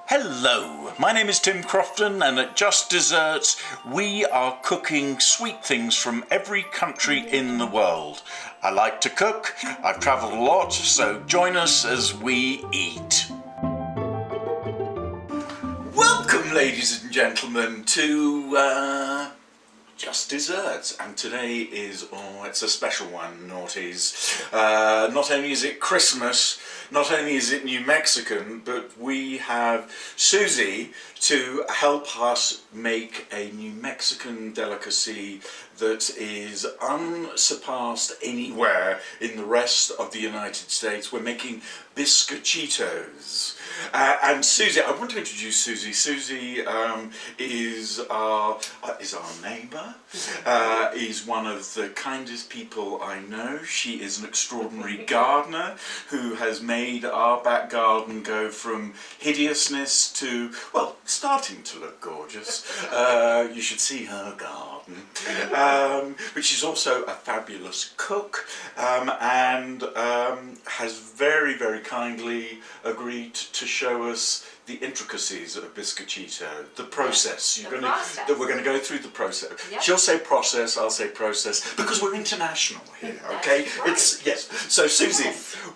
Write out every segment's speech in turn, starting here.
Hello, my name is Tim Crofton, and at Just Desserts we are cooking sweet things from every country in the world. I like to cook, I've travelled a lot, so join us as we eat. Welcome, ladies and gentlemen, to Just Desserts, and today is, it's a special one, naughties. Not only is it Christmas, not only is it New Mexican, but we have Suzy to help us make a New Mexican delicacy that is unsurpassed anywhere in the rest of the United States. We're making Biscochitos. And Suzy, I want to introduce Suzy. Suzy is our neighbour, is one of the kindest people I know. She is an extraordinary gardener who has made our back garden go from hideousness to, well, starting to look gorgeous. You should see her garden. But she's also a fabulous cook, and has very, very kindly agreed to show us the intricacies of Biscochito, the process. We're going to go through the process. Yep. She'll say process, I'll say process, because we're international here, okay? Right. It's yes. So Suzy,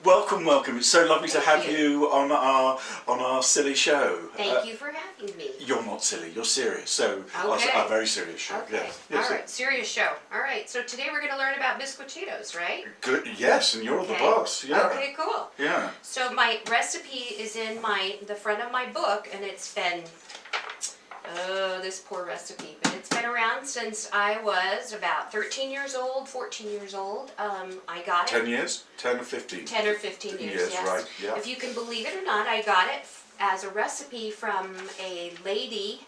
welcome. It's so lovely to have you on our silly show. Thank you for having me. You're not silly, you're serious. So okay. our very serious show. Okay. Yes. All right, serious show. All right, so today we're going to learn about Biscochitos, right? Good. Yes, and you're the boss. Yeah. Okay, cool. Yeah. So my recipe is in the front of my book, and it's been, this poor recipe, but it's been around since I was about 13 years old, 14 years old. I got it. 10 years? 10 or 15? 10 or 15 years, yes. Right, yeah. If you can believe it or not, I got it as a recipe from a lady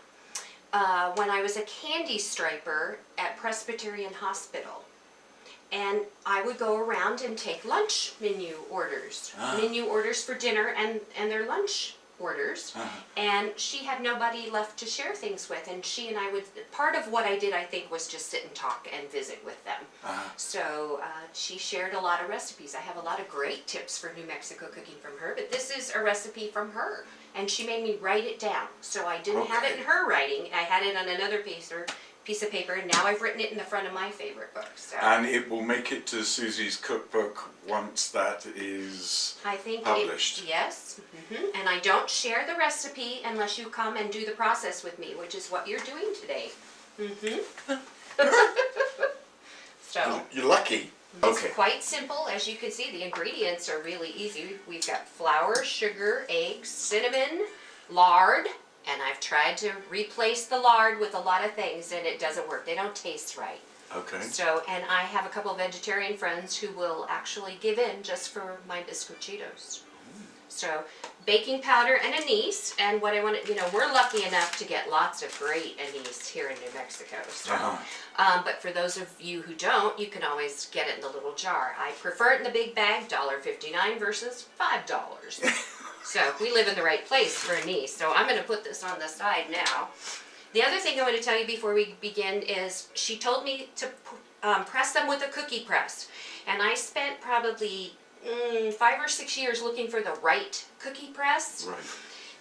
when I was a candy striper at Presbyterian Hospital. And I would go around and take lunch menu orders. Menu orders for dinner and their lunch orders. And she had nobody left to share things with. And she and I would, part of what I did, I think, was just sit and talk and visit with them. So she shared a lot of recipes. I have a lot of great tips for New Mexico cooking from her, but this is a recipe from her. And she made me write it down. So I didn't have it in her writing. I had it on another piece of paper, and now I've written it in the front of my favorite book. So. And it will make it to Suzy's cookbook once that is published. Yes. And I don't share the recipe unless you come and do the process with me, which is what you're doing today. So you're lucky. It's quite simple. As you can see, the ingredients are really easy. We've got flour, sugar, eggs, cinnamon, lard. And I've tried to replace the lard with a lot of things, and it doesn't work. They don't taste right. Okay. So, and I have a couple of vegetarian friends who will actually give in just for my Biscochitos. So, baking powder and anise, and what I want to, we're lucky enough to get lots of great anise here in New Mexico. So, but for those of you who don't, you can always get it in the little jar. I prefer it in the big bag, $1.59 versus $5. So we live in the right place for anise. So I'm going to put this on the side now. The other thing I want to tell you before we begin is she told me to press them with a cookie press. And I spent probably 5 or 6 years looking for the right cookie press. Right.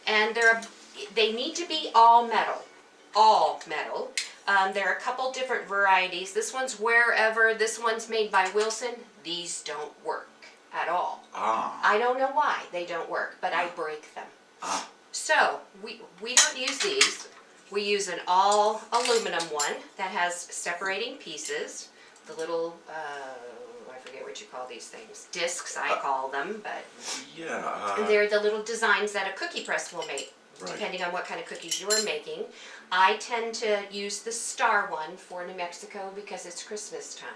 And they need to be all metal. All metal. There are a couple different varieties. This one's Wherever. This one's made by Wilson. These don't work at all. I don't know why they don't work, but I break them. So we don't use these. We use an all aluminum one that has separating pieces. The little I forget what you call these things. Discs, I call them, but they're the little designs that a cookie press will make, depending on what kind of cookies you're making. I tend to use the star one for New Mexico because it's Christmas time.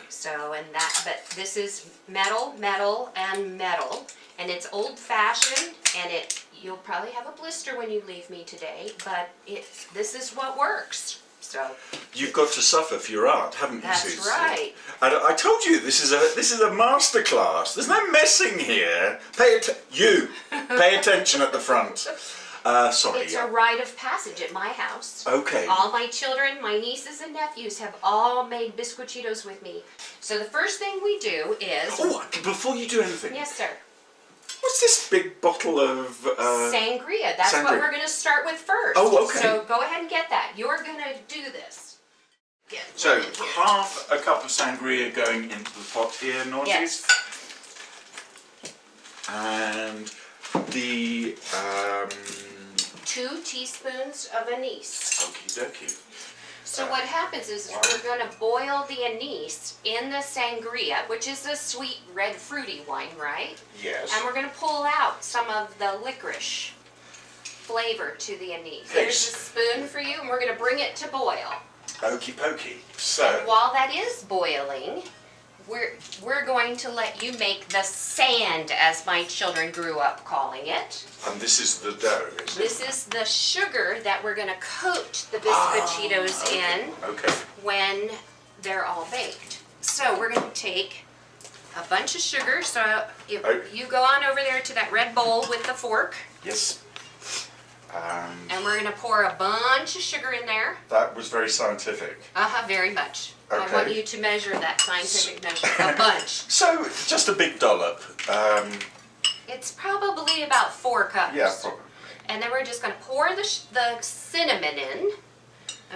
So, but this is metal, and it's old-fashioned, and you'll probably have a blister when you leave me today, but this is what works. So you've got to suffer for your art, haven't you, Suzy? That's right. And I told you this is a master class. There's no messing here. Pay attention at the front. Sorry. It's a rite of passage at my house. Okay. All my children, my nieces and nephews have all made Biscochitos with me. So the first thing we do is... Oh, before you do anything. Yes, sir. What's this big bottle of... Sangria. That's what we're going to start with first. Oh, okay. So go ahead and get that. You're going to do this. So half a cup of sangria going into the pot here, Naughties. Yes. And the 2 teaspoons of anise. okie dokie. So what happens is we're going to boil the anise in the sangria, which is a sweet red fruity wine, right? Yes. And we're going to pull out some of the licorice flavor to the anise. Here's a spoon for you, and we're going to bring it to boil. Okie pokey. So And while that is boiling, we're going to let you make the sand, as my children grew up calling it. and this is the dough, is it? This is the sugar that we're going to coat the Biscochitos in Okay. when they're all baked. So we're going to take a bunch of sugar. So if you go on over there to that red bowl with the fork, Yes. and we're going to pour a bunch of sugar in there. That was very scientific. Very much. I Okay. want you to measure that scientific measure. A bunch. So just a big dollop. It's probably about 4 cups. Yeah, probably. And then we're just going to pour the cinnamon in.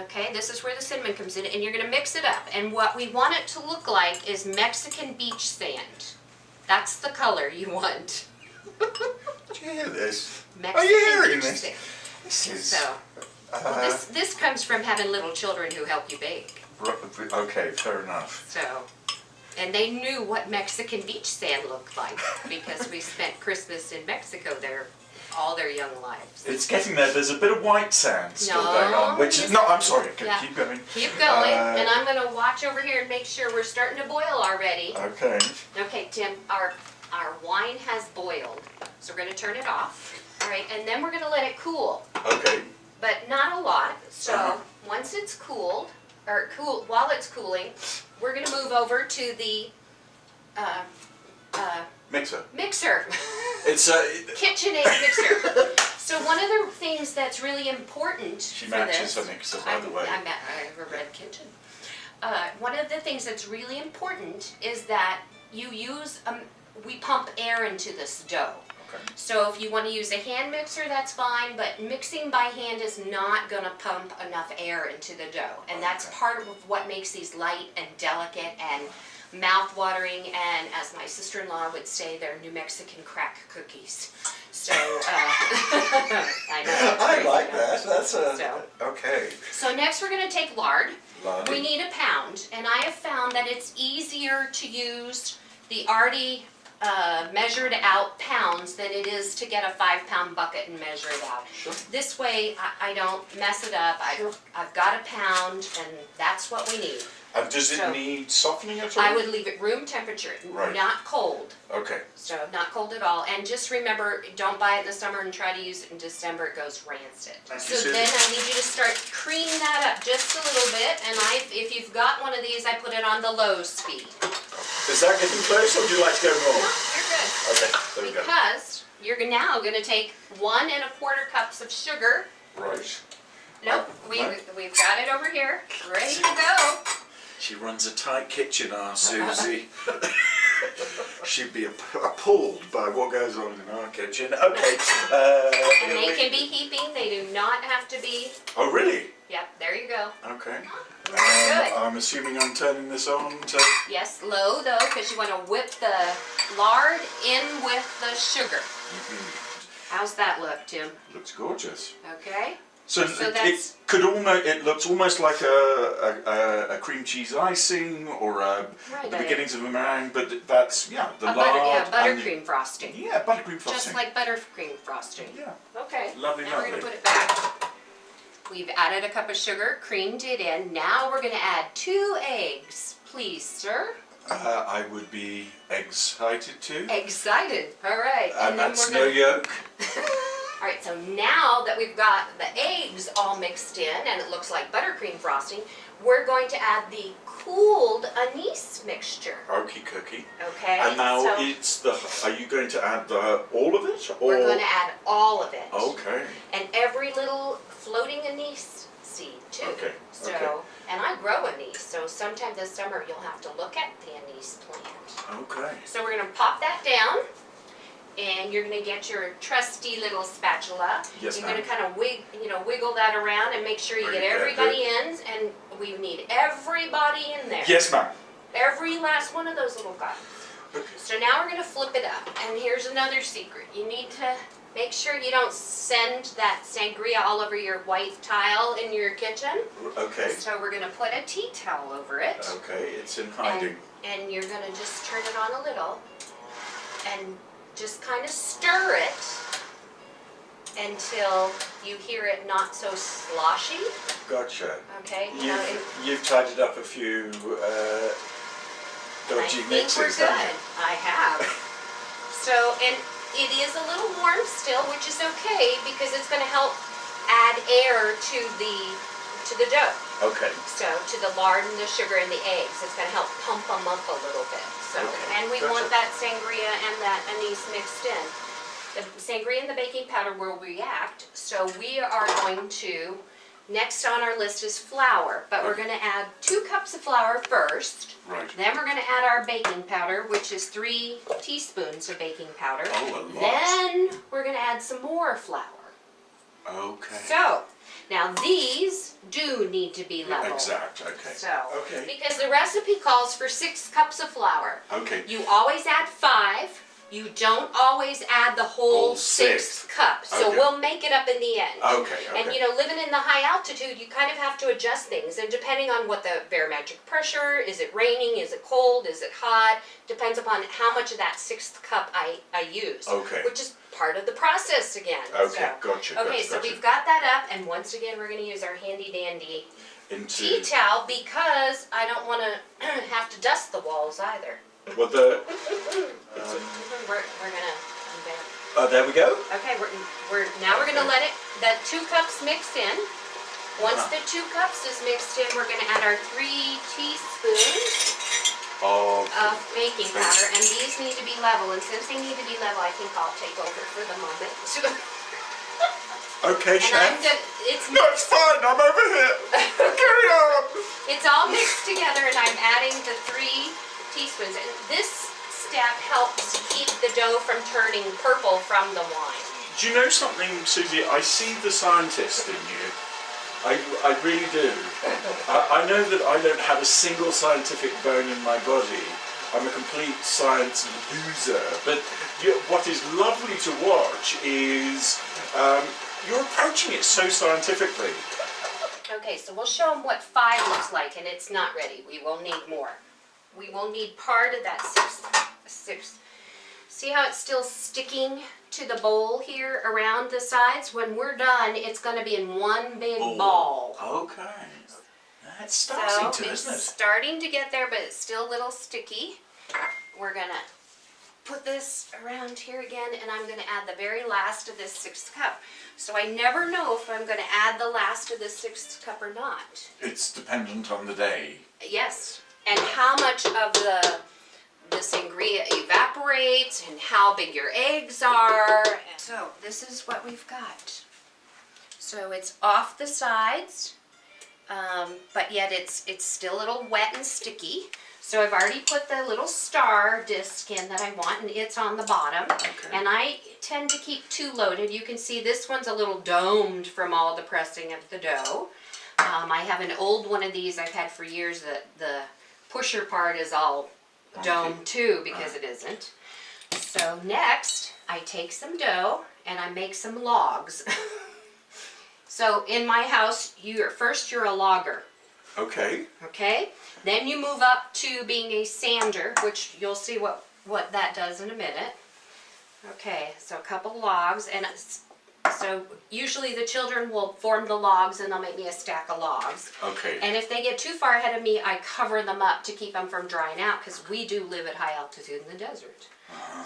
Okay, this is where the cinnamon comes in, and you're going to mix it up. And what we want it to look like is Mexican beach sand. That's the color you want. Did you hear this? Mexican Are you hearing beach this? sand. This is. So, well, this comes from having little children who help you bake. Okay, fair enough. So, and they knew what Mexican beach sand looked like because we spent Christmas in Mexico there all their young lives. It's getting there. There's a bit of white sand still No, going on, which is yes. no. I'm sorry. Yeah. Keep going. Keep going, and I'm going to watch over here and make sure we're starting to boil already. Okay. Okay, Tim, our wine has boiled, so we're going to turn it off. All right, and then we're going to let it cool, Okay. but not a lot. So Uh-huh. once it's cooled, while it's cooling, we're going to move over to the Mixer. mixer. It's KitchenAid mixer. So one of the things that's really important She for matches this, a mixer, by the way. I have a red kitchen. One of the things that's really important is that you use, we pump air into this dough. Okay. So if you want to use a hand mixer, that's fine, but mixing by hand is not going to pump enough air into the dough. And that's part of what makes these light and delicate and mouth-watering, and as my sister-in-law would say, they're New Mexican crack cookies. So, I know. I like that. That's a So. okay. So next we're going to take lard. Lard. We need a pound, and I have found that it's easier to use the already measured out pounds than it is to get a 5-pound bucket and measure it out. Sure. This way I don't mess it up. I've got a pound, and that's what we need. And does it So, need softening at all? I would leave it room temperature, Right. not cold. Okay. So not cold at all. And just remember, don't buy it in the summer and try to use it in December. It goes rancid. Thank So you, Suzy. then I need you to start creaming that up just a little bit. And if you've got one of these, I put it on the low speed. Is that getting close, or would you like to go No, more? you're good. Okay, there we go. Because you're now going to take 1 1/4 cups of sugar. Right. Nope, we've got it over here, ready to go. She runs a tight kitchen, our Suzy. She'd be appalled by what goes on in our kitchen. Okay. And they can be heaping. They do not have to be. Oh, really? Yep, there you go. Okay. Good. I'm assuming I'm turning this on to... Yes, low though, because you want to whip the lard in with the sugar. How's that look, Tim? Looks gorgeous. Okay. So that's- it looks almost like a cream cheese icing or Right, the beginnings of a meringue, but that's the lard. Buttercream frosting. Yeah, buttercream frosting. Just like buttercream frosting. Yeah. Okay. Lovely, Now we're lovely. going to put it back. We've added a cup of sugar, creamed it in. Now we're going to add 2 eggs. Please, sir. I would be excited too. Excited. All right. And then that's we're no gonna... yolk. All right, so now that we've got the eggs all mixed in and it looks like buttercream frosting, we're going to add the cooled anise mixture. Okie cookie. Okay. And now so it's the. Are you going to add all of it? Or? we're going to add all of it. Okay. And every little floating anise seed too. Okay, So, okay. and I grow anise, so sometime this summer you'll have to look at the anise plant. Okay. So we're going to pop that down. And you're going to get your trusty little spatula. Yes, you're ma'am. going to kind of wiggle that around and make sure you get Very good. everybody in. And we need everybody in there. Yes, ma'am. Every last one of those little guys. Okay. So now we're going to flip it up. And here's another secret. You need to make sure you don't send that sangria all over your white tile in your kitchen. Okay. So we're going to put a tea towel over it. Okay, it's in hiding. And you're going to just turn it on a little and just kind of stir it until you hear it not so sloshy. Gotcha. Okay. You've tidied up a few dodgy mixes, I think we're haven't good. you? I have. So, and it is a little warm still, which is okay because it's going to help add air to the dough. Okay. So to the lard and the sugar and the eggs, it's going to help pump them up a little bit. So, Okay, and we gotcha. want that sangria and that anise mixed in. The sangria and the baking powder will react. So we are going to, next on our list is flour, but we're going to add 2 cups of flour first. Right. Then we're going to add our baking powder, which is 3 teaspoons of baking powder. Oh, a lot. Then we're going to add some more flour. Okay. So, now these do need to be level. Exact. Okay. So, Okay. because the recipe calls for 6 cups of flour. Okay. You always add 5. You don't always add the whole 6th cup. So Okay. we'll make it up in the end. Okay. Okay. And living in the high altitude, you kind of have to adjust things. And depending on what the barometric pressure, is it raining, is it cold, is it hot, depends upon how much of that 6th cup I use. Okay. Which is part of the process again. Okay. Gotcha. Okay, so we've got that up, and once again, we're going to use our handy dandy tea towel because I don't want to have to dust the walls either. Well, the. We're gonna. Oh, there we go. Okay, we're gonna let it. The 2 cups mix in. Once the 2 cups is mixed in, we're gonna add our 3 teaspoons of baking powder, and these need to be level. And since they need to be level, I think I'll take over for the moment. Okay, And chef. No, it's fine. I'm over here. Carry on. It's all mixed together, and I'm adding the 3 teaspoons. And this step helps keep the dough from turning purple from the wine. Do you know something, Suzy? I see the scientist in you. I really do. I know that I don't have a single scientific bone in my body. I'm a complete science loser. But what is lovely to watch is you're approaching it so scientifically. Okay, so we'll show them what 5 looks like, and it's not ready. We will need more. We will need part of that 6th. See how it's still sticking to the bowl here around the sides? When we're done, it's going to be in one big ball. Okay. It's starting to, isn't it? It's starting to get there, but it's still a little sticky. We're going to put this around here again, and I'm going to add the very last of this 6th cup. So I never know if I'm going to add the last of the 6th cup or not. It's dependent on the day. Yes, and how much of the sangria evaporates and how big your eggs are. So this is what we've got. So it's off the sides, but yet it's still a little wet and sticky. So I've already put the little star disc in that I want, and it's on the bottom. Okay. And I tend to keep 2 loaded. You can see this one's a little domed from all the pressing of the dough. I have an old one of these I've had for years that the pusher part is all domed too, because it isn't. So next, I take some dough and I make some logs. So in my house, you're a logger. Okay. Okay? Then you move up to being a sander, which you'll see what that does in a minute. Okay, so a couple logs, and so usually the children will form the logs and they'll make me a stack of logs. Okay. And if they get too far ahead of me, I cover them up to keep them from drying out, because we do live at high altitude in the desert.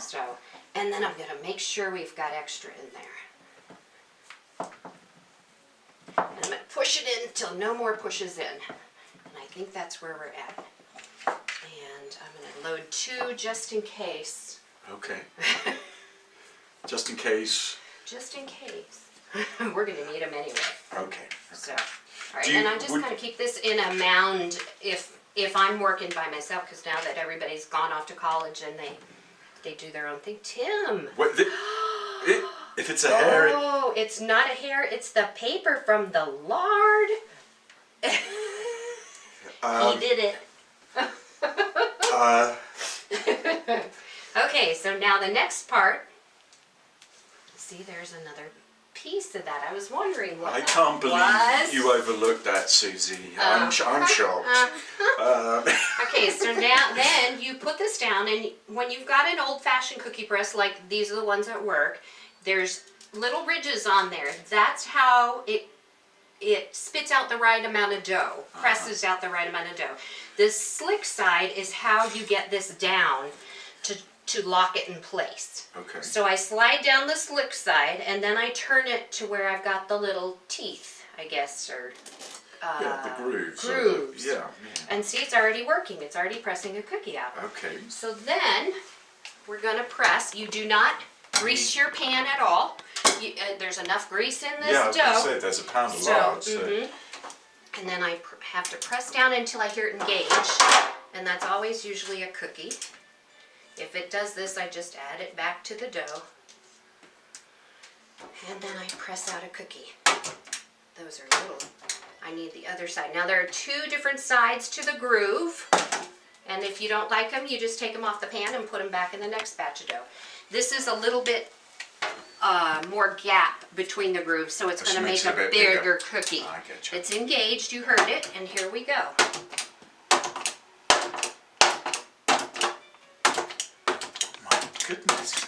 So, and then I'm going to make sure we've got extra in there. And I'm going to push it in until no more pushes in. And I think that's where we're at. And I'm going to load 2 just in case. Okay. Just in case. Just in case. We're going to need them anyway. Okay. So, all right, and I'm just going to keep this in a mound if I'm working by myself, because now that everybody's gone off to college and They do their own thing. Tim. Wait, if it's a hair... Oh, it's not a hair. It's the paper from the lard. He did it. Okay, so now the next part. See, there's another piece of that. I was wondering what I that can't believe was. you overlooked that, Suzy. I'm shocked. Okay, so now then you put this down, and when you've got an old-fashioned cookie press, like these are the ones at work, there's little ridges on there. That's how it spits out the right amount of dough, presses out the right amount of dough. This slick side is how you get this down to lock it in place. Okay. So I slide down the slick side, and then I turn it to where I've got the little teeth, I guess, or yeah, the grooves. grooves. Yeah. And see, it's already working. It's already pressing a cookie out. Okay. So then we're going to press. You do not grease your pan at all. There's enough grease in this dough. Yeah, I was going to say, there's a pound of lard. So. And then I have to press down until I hear it engage. And that's always usually a cookie. If it does this, I just add it back to the dough. And then I press out a cookie. Those are little. I need the other side. Now there are two different sides to the groove. And if you don't like them, you just take them off the pan and put them back in the next batch of dough. This is a little bit more gap between the grooves, so it's going to make a bigger cookie. I get you. It's engaged, you heard it, and here we go. Goodness.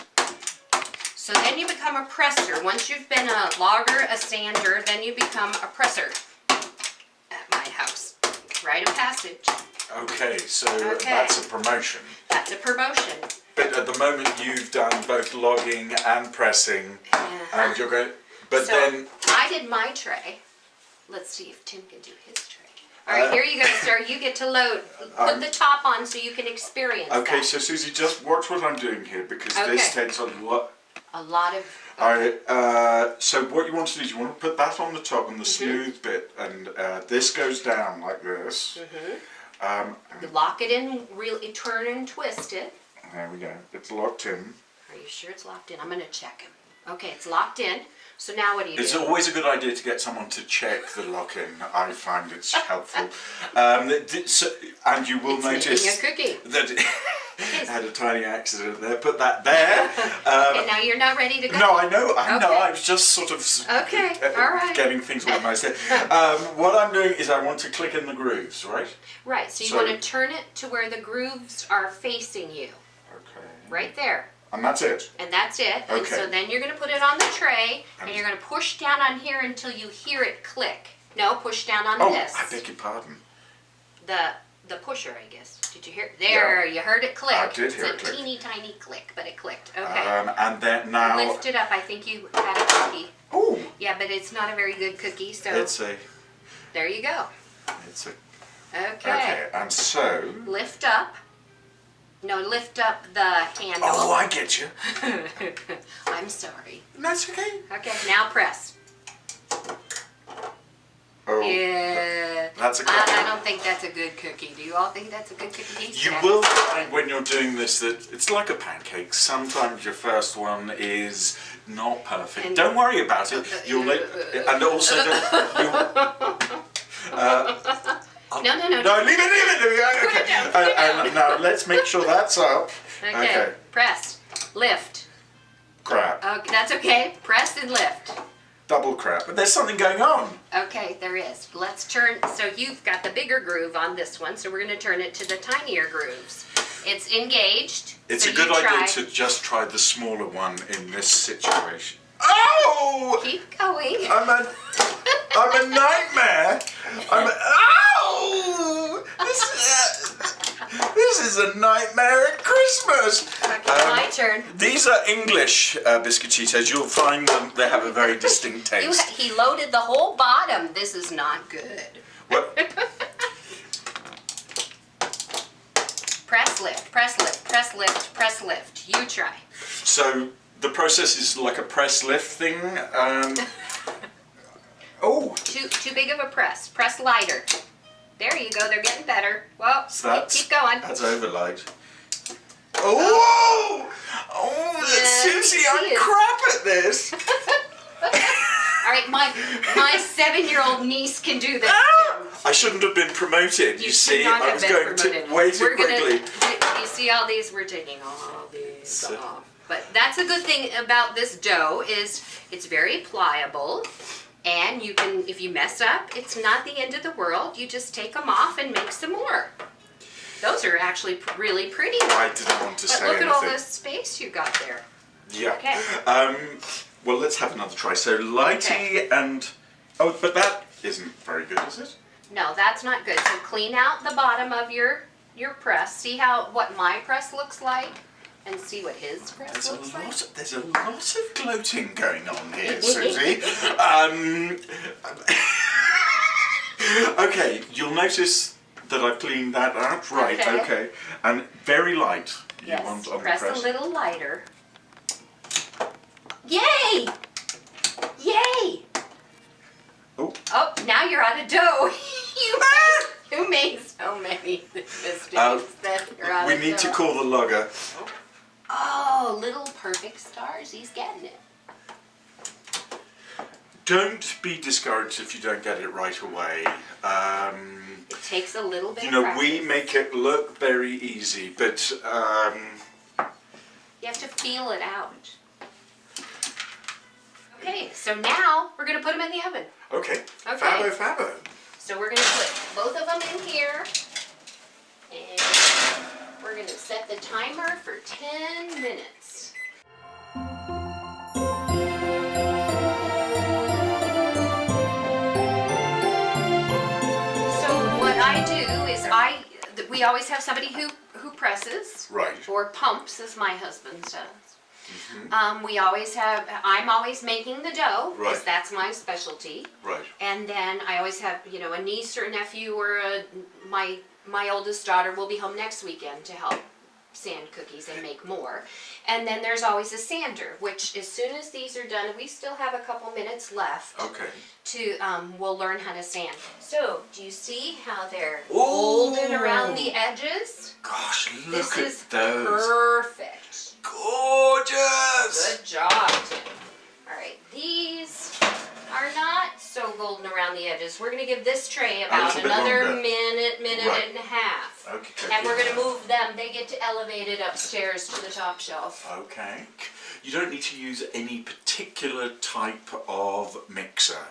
So then you become a presser. Once you've been a logger, a sander, then you become a presser at my house. Rite of passage. Okay, so that's a promotion. That's a promotion. But at the moment you've done both logging and pressing, and you're going. But so then I did my tray. Let's see if Tim can do his tray. All right, here you go, sir. You get to load. Put the top on so you can experience okay, that. so Suzy, just watch what I'm doing here because this takes a lot. A lot of. All right. So what you want to do is you want to put that on the top on the smooth bit, and this goes down like this. You lock it in, really turn and twist it. There we go. It's locked in. Are you sure it's locked in? I'm going to check him. Okay, it's locked in. So now what do you do? It's always a good idea to get someone to check the lock-in. I find it's helpful. And you will notice making a cookie. that I had a tiny accident there. Put that there. Okay, now you're not ready to go? No, I know. Okay. I was just sort of all right. getting things organised there. What I'm doing is I want to click in the grooves, right? Right, so you want to turn it to where the grooves are facing you. Okay. Right there. And that's it? And that's it. Okay. And so then you're going to put it on the tray, and you're going to push down on here until you hear it click. No, push down on this. Oh, I beg your pardon. The pusher, I guess. Did you hear it? There, you heard it click. I did hear it click. It's a teeny tiny click, but it clicked. Okay. And then now... Lift it up. I think you had a cookie. Oh! Yeah, but it's not a very good cookie, so... It's a... There you go. It's a... Okay. Okay, and so... Lift up. No, lift up the handle. Oh, I get you. I'm sorry. That's okay. Okay, now press. Oh, Yeah. that's a cookie. I don't think that's a good cookie. Do you all think that's a good cookie? You will find when you're doing this that it's like a pancake. Sometimes your first one is not perfect. And don't worry about it. You'll and also No. No, leave it. Okay. And now let's make sure that's up. Okay. Press. Lift. Crap. Okay, that's okay. Press and lift. Double crap. But there's something going on. Okay, there is. Let's turn. So you've got the bigger groove on this one, so we're going to turn it to the tinier grooves. It's engaged. It's so a good idea to just try the smaller one in this situation. Oh! Keep going. I'm a nightmare. Ow! This is a nightmare at Christmas. Okay, my turn. These are English Biscochitos. You'll find them. They have a very distinct taste. He loaded the whole bottom. This is not good. What? Press lift, press lift, press lift, press lift. You try. So the process is like a press lift thing. Oh. Too big of a press. Press lighter. There you go. They're getting better. Well, So keep going. That's overload. Oh! Oh, Yes, Suzy, he I'm is. crap at this. All right, my 7-year-old niece can do this. I shouldn't have been promoted. You should see, not I have was been going promoted. way too We're quickly. You see all these? We're taking all these So- off. But that's a good thing about this dough is it's very pliable, and you can, if you mess up, it's not the end of the world. You just take them off and make some more. Those are actually really pretty. I didn't want to But say look anything. at all this space you got there. Yeah. Okay. Well, let's have another try. So lighty and... Oh, but that isn't very good, is it? No, that's not good. So clean out the bottom of your press. See what my press looks like, and see what his press looks like. There's a lot of gloating going on here, Suzy. Okay, you'll notice that I've cleaned that out. Right, okay. And very light. You want on press the press. a little lighter. Yay! Yay! Oh. Oh, now you're out of dough. You made so many mistakes that you're out We of need to dough. call the logger. Oh, little perfect stars. He's getting it. Don't be discouraged if you don't get it right away. It takes a little bit You of know, practice. we make it look very easy, but You have to feel it out. Okay, so now we're going to put them in the oven. okay. Okay. Fabo. So we're going to put both of them in here. And we're going to set the timer for 10 minutes. So what I do is we always have somebody who presses. Right. Or pumps, as my husband says. I'm always making the dough, because Right. that's my specialty. Right. And then I always have, a niece or a nephew or my oldest daughter will be home next weekend to help sand cookies and make more. And then there's always a sander, which as soon as these are done, we still have a couple minutes left. Okay. We'll learn how to sand. So, do you see how they're Ooh. golden around the edges? Gosh, This look is at those. perfect. Gorgeous. Good job, Tim. All right, these are not so golden around the edges. We're gonna give this tray about little bit another longer. minute Right. and a half. Okay. And we're gonna move them. They get to elevate it upstairs to the top shelf. Okay. You don't need to use any particular type of mixer.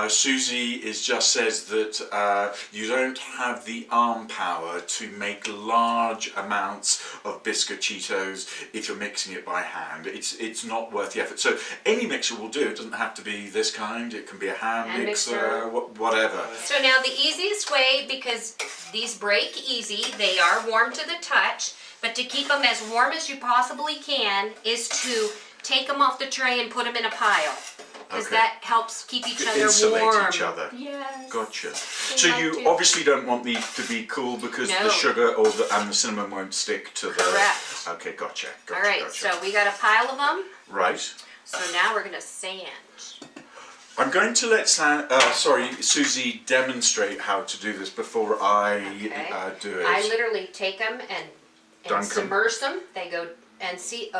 Suzy just says that you don't have the arm power to make large amounts of Biscochitos if you're mixing it by hand. It's not worth the effort. So any mixer will do. It doesn't have to be this kind. It can be a hand mixer, whatever. So now the easiest way, because these break easy, they are warm to the touch, but to keep them as warm as you possibly can is to take them off the tray and put them in a pile. Because Okay. that helps keep each other Insulate warm. each other. Yes. Gotcha. They So like you to. obviously don't want these to be cool because No. the sugar and the cinnamon won't stick to the... Correct. Okay, gotcha. All right, Gotcha. so we got a pile of them. Right. So now we're gonna sand. I'm going to let Suzy demonstrate how to do this before I do it. I literally take them and Dunk 'em. submerge them. They go and see.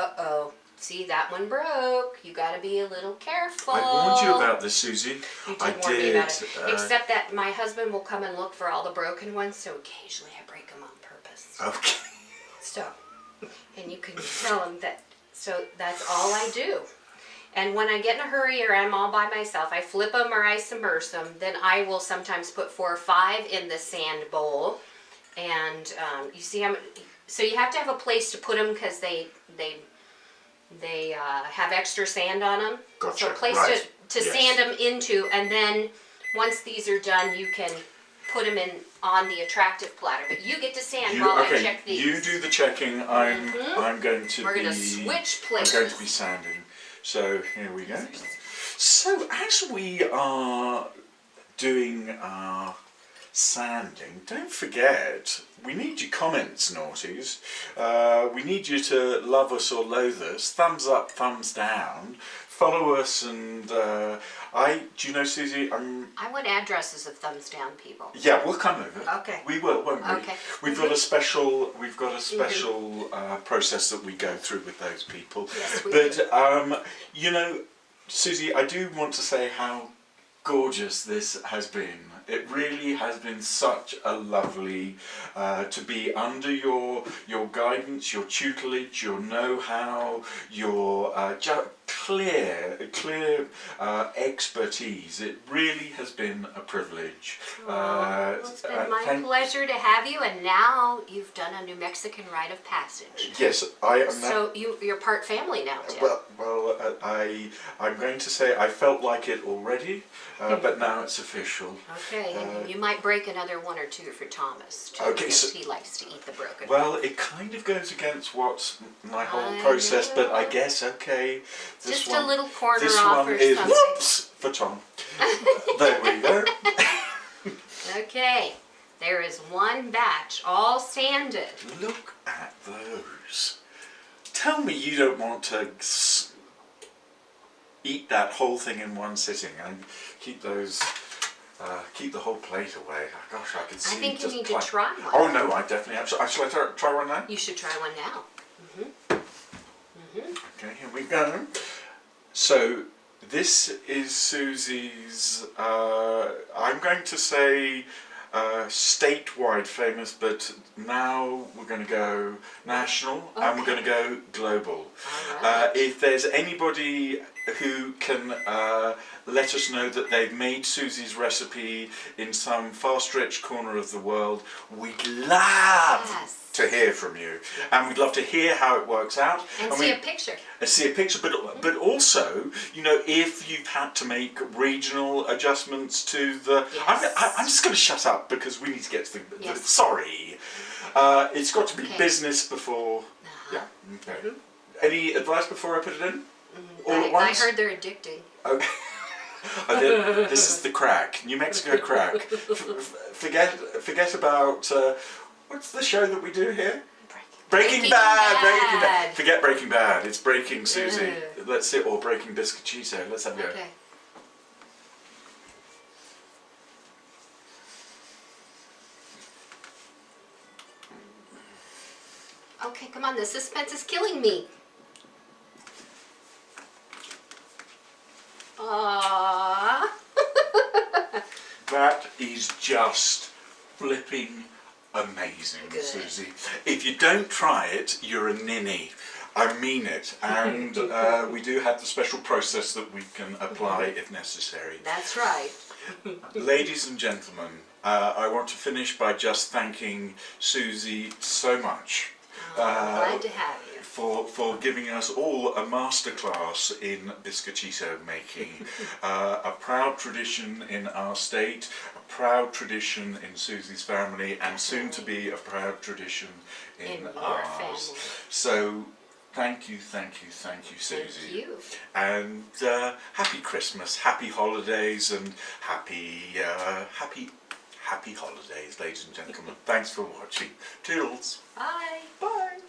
See, that one broke. You got to be a little careful. I warned you about this, Suzy. You did I warn me about it. did. Except that my husband will come and look for all the broken ones, so occasionally I break them on purpose. Okay. So, and you can tell him that. So that's all I do. And when I get in a hurry or I'm all by myself, I flip them or I submerge them. Then I will sometimes put 4 or 5 in the sand bowl. And you see how. So you have to have a place to put them because they have extra sand on them. Gotcha. So a place Right. to Yes. sand them into, and then once these are done, you can put them in on the attractive platter. But you get to sand while I check these. You do the checking. I'm going to We're be. gonna switch places. I'm going to be sanding. So here we go. So as we are doing our sanding, don't forget, we need your comments, naughties. We need you to love us or loathe us. Thumbs up, thumbs down. follow us, and do you know, Suzy, I want addresses of thumbs down people. yeah, we'll come over. Okay. We will, won't we? Okay. We've got a special process that we go through with those people. Yes, we but do. you know, Suzy, I do want to say how gorgeous this has been. It really has been such a lovely to be under your guidance, your tutelage, your know-how, your clear expertise. It really has been a privilege. Well, it's been my pleasure to have you, and now you've done a New Mexican rite of passage. Yes, I am. So you're part family now, Tim. I'm going to say I felt like it already, but now it's official. Okay, and you might break another one or two for Thomas, too, okay, because he likes to eat the broken. Well, it kind of goes against what's my whole process, but I guess, okay. Just a little corner this off one or is, something. whoops, for Tom. There we go. Okay, there is one batch, all sanded. Look at those. Tell me you don't want to eat that whole thing in one sitting and keep those, keep the whole plate away. Gosh, I could see. I think you just need to try one. Oh no, I definitely have. Shall I try one now? You should try one now. Okay, here we go. So this is Suzy's, I'm going to say statewide famous, but now we're going to go national and we're going to go global. Right. If there's anybody who can let us know that they've made Suzy's recipe in some far-stretched corner of the world, we'd love to hear from you, and we'd love to hear how it works out. And see a picture. See a picture, but also, you know, if you've had to make regional adjustments to the. Yes. I'm just going to shut up because we need to get to the. Yes. Sorry, it's got to be business before. Yeah. Okay. Any advice before I put it in? All at once? I heard they're addicting. Okay. This is the crack, New Mexico crack. Forget about. What's the show that we do here? Breaking Bad. Breaking Bad. Forget Breaking Bad. It's Breaking Suzy. Let's see, or Breaking Biscochito. Let's have a go. Okay. Okay, come on. The suspense is killing me. Aww. That is just flipping amazing, Good. Suzy. If you don't try it, you're a ninny. I mean it. And we do have the special process that we can apply if necessary. That's right. Ladies and gentlemen, I want to finish by just thanking Suzy so much. Glad to have you. For giving us all a masterclass in biscochito making. A proud tradition in our state, a proud tradition in Suzy's family, and soon to be a proud tradition in ours. Family. So thank you, Suzy. Thank you. And happy Christmas, happy holidays, and happy holidays, ladies and gentlemen. Thanks for watching. Toodles. Bye. Bye.